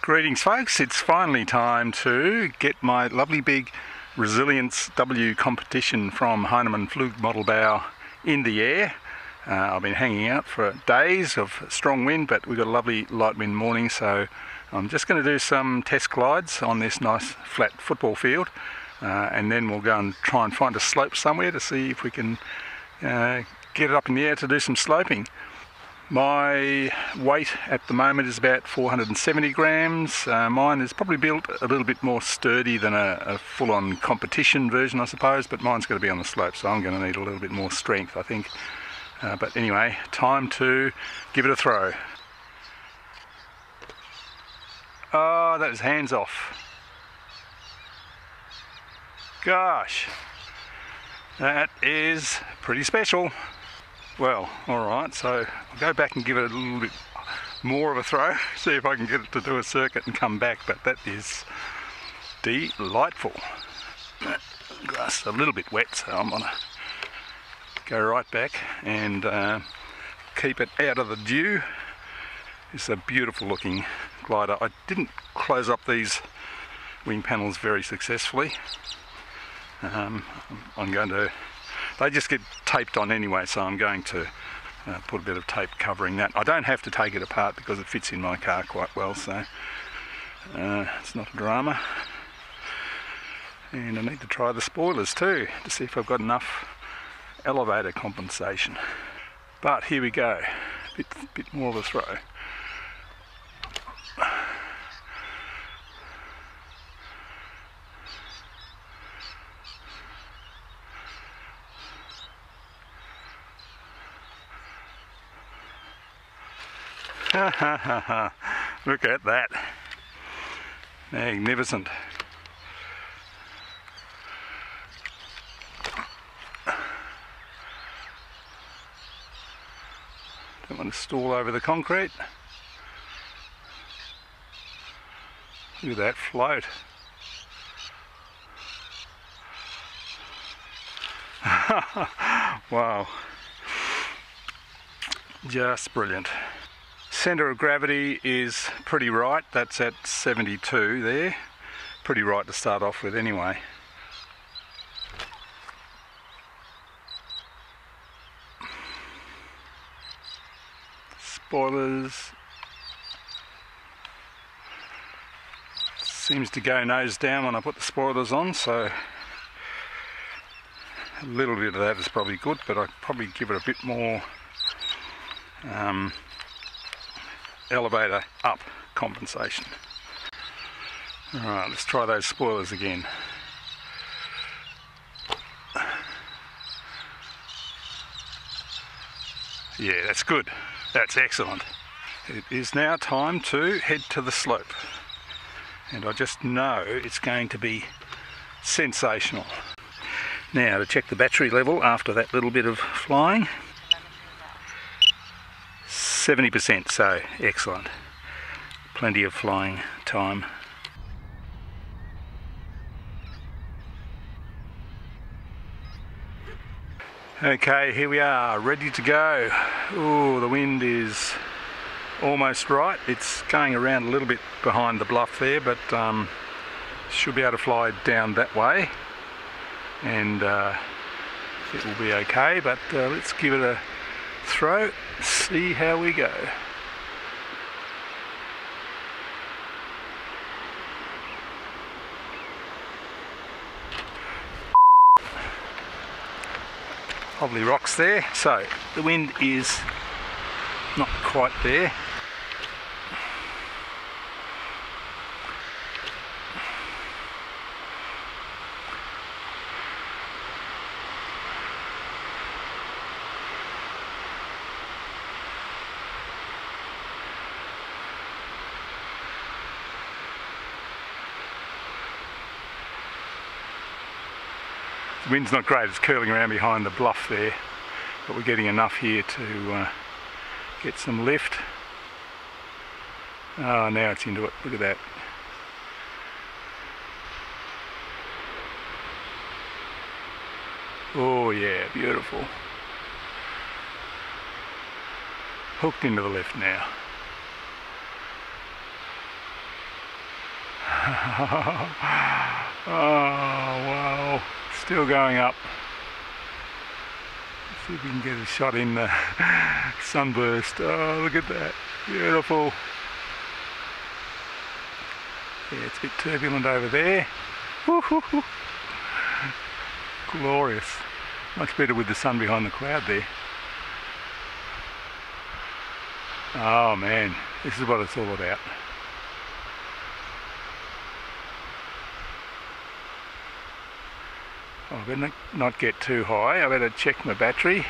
Greetings folks, it's finally time to get my lovely big Resilience W competition from Heinemann Flugmodellbau in the air. I've been hanging out for days of strong wind, but we've got a lovely light wind morning, so I'm just going to do some test glides on this nice flat football field, and then we'll go and try and find a slope somewhere to see if we can get it up in the air to do some sloping. My weight at the moment is about 470 grams. Mine is probably built a little bit more sturdy than a full-on competition version, I suppose, but mine's going to be on the slope, so I'm going to need a little bit more strength, I think. But anyway, time to give it a throw. Oh, that is hands off. Gosh, that is pretty special. Well, alright, so I'll go back and give it a little bit more of a throw, see if I can get it to do a circuit and come back, but that is delightful. The grass is a little bit wet, so I'm going to go right back and keep it out of the dew. It's a beautiful looking glider. I didn't close up these wing panels very successfully. I'm going to... They just get taped on anyway, so I'm going to put a bit of tape covering that. I don't have to take it apart because it fits in my car quite well, so it's not a drama. And I need to try the spoilers too, to see if I've got enough elevator compensation. But here we go, bit more of a throw. Look at that. Magnificent. Don't want to stall over the concrete. Look at that float. Wow. Just brilliant. Centre of gravity is pretty right, that's at 72 there. Pretty right to start off with anyway. Spoilers. Seems to go nose down when I put the spoilers on, so a little bit of that is probably good, but I'd probably give it a bit more elevator up compensation. Alright, let's try those spoilers again. Yeah, that's good. That's excellent. It is now time to head to the slope. And I just know it's going to be sensational. Now to check the battery level after that little bit of flying. 70%, so excellent. Plenty of flying time. Okay, here we are, ready to go. Oh, the wind is almost right. It's going around a little bit behind the bluff there, but should be able to fly down that way, and it will be okay. But let's give it a throw, see how we go. Lovely rocks there, so the wind is not quite there. The wind's not great, it's curling around behind the bluff there, but we're getting enough here to get some lift. Oh, now it's into it, look at that. Oh yeah, beautiful. Hooked into the lift now. Oh wow, still going up. Let's see if we can get a shot in the sunburst. Oh, look at that, beautiful. Yeah, it's a bit turbulent over there. Woo-hoo-hoo. Glorious. Much better with the sun behind the cloud there. Oh man, this is what it's all about. Oh, I better not get too high. I better check my battery.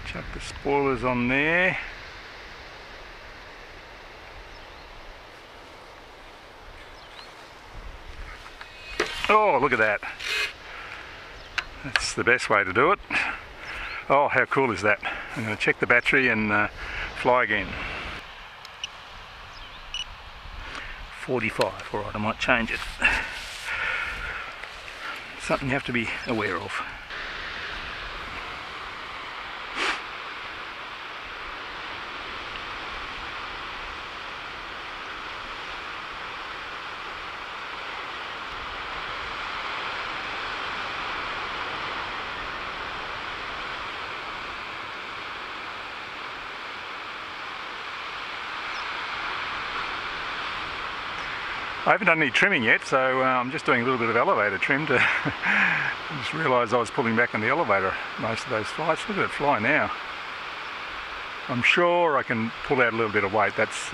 Chuck the spoilers on there. Oh, look at that. That's the best way to do it. Oh, how cool is that? I'm going to check the battery and fly again. 45, alright, I might change it. Something you have to be aware of. I haven't done any trimming yet, so I'm just doing a little bit of elevator trim to just realised I was pulling back on the elevator most of those flights. Look at it fly now. I'm sure I can pull out a little bit of weight. That's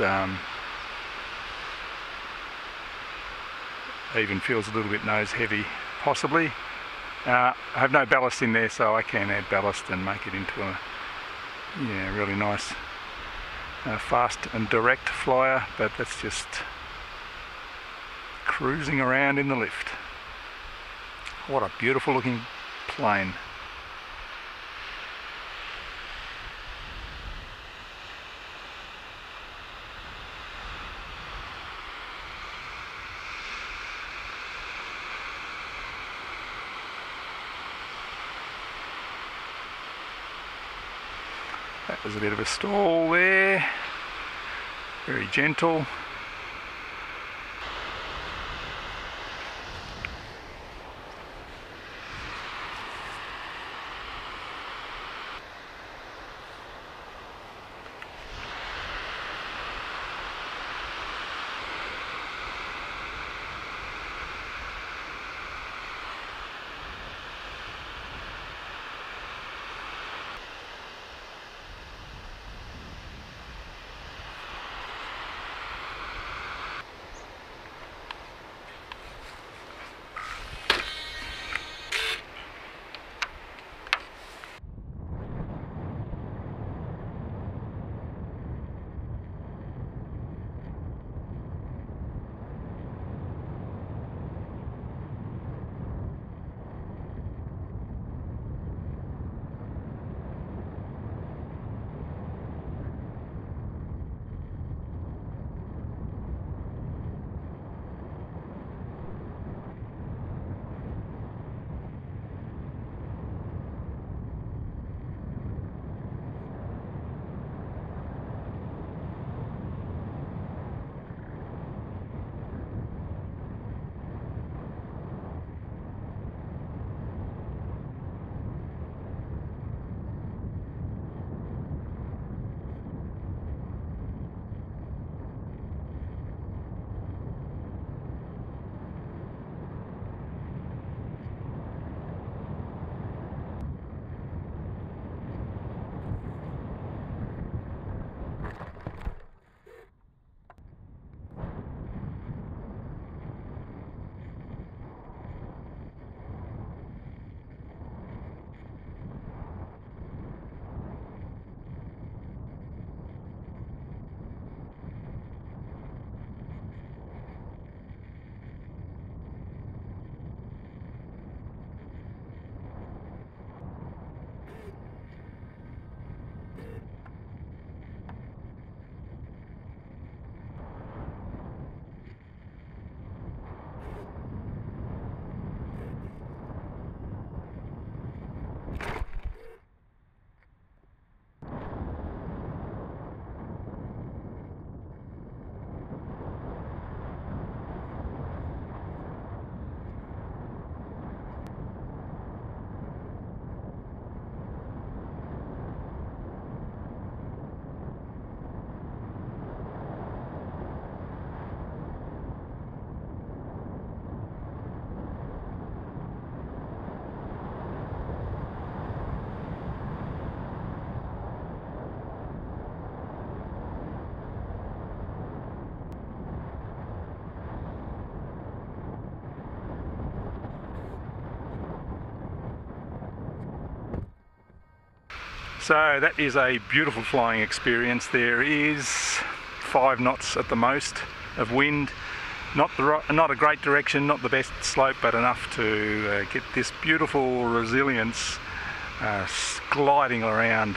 even feels a little bit nose heavy, possibly. I have no ballast in there, so I can add ballast and make it into a really nice fast and direct flyer, but that's just cruising around in the lift. What a beautiful looking plane. That was a bit of a stall there, very gentle. So that is a beautiful flying experience. There is 5 knots at the most of wind. Not a great direction, not the best slope, but enough to get this beautiful resilience gliding around.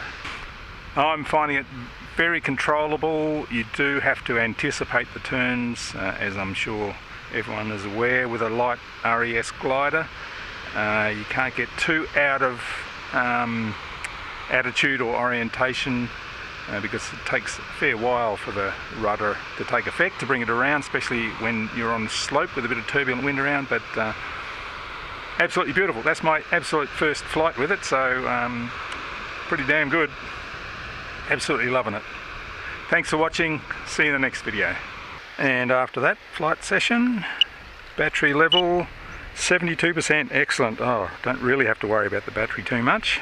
I'm finding it very controllable. You do have to anticipate the turns, as I'm sure everyone is aware, with a light RES glider. You can't get too out of attitude or orientation because it takes a fair while for the rudder to take effect to bring it around, especially when you're on the slope with a bit of turbulent wind around. But absolutely beautiful. That's my absolute first flight with it, so pretty damn good. Absolutely loving it. Thanks for watching. See you in the next video. And after that flight session, battery level 72%. Excellent. Oh, don't really have to worry about the battery too much.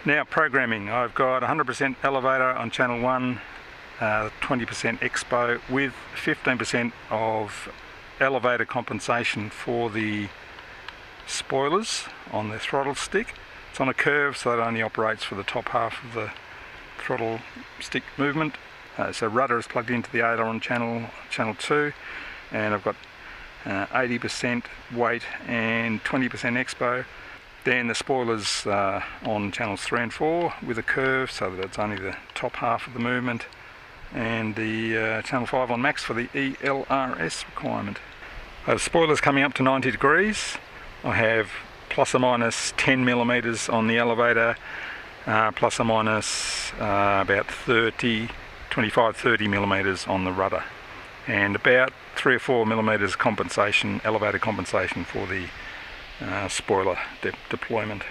Now programming, I've got 100% elevator on channel 1, 20% expo with 15% of elevator compensation for the spoilers on the throttle stick. It's on a curve, so it only operates for the top half of the throttle stick movement. So rudder is plugged into the aileron channel 2, and I've got 80% weight and 20% expo. Then the spoilers on channels 3 and 4 with a curve, so that it's only the top half of the movement, and the channel 5 on max for the ELRS requirement. Spoilers coming up to 90 degrees. I have plus or minus 10 millimeters on the elevator, plus or minus about 25-30 millimeters on the rudder, and about 3 or 4 millimeters compensation, elevator compensation for the spoiler deployment.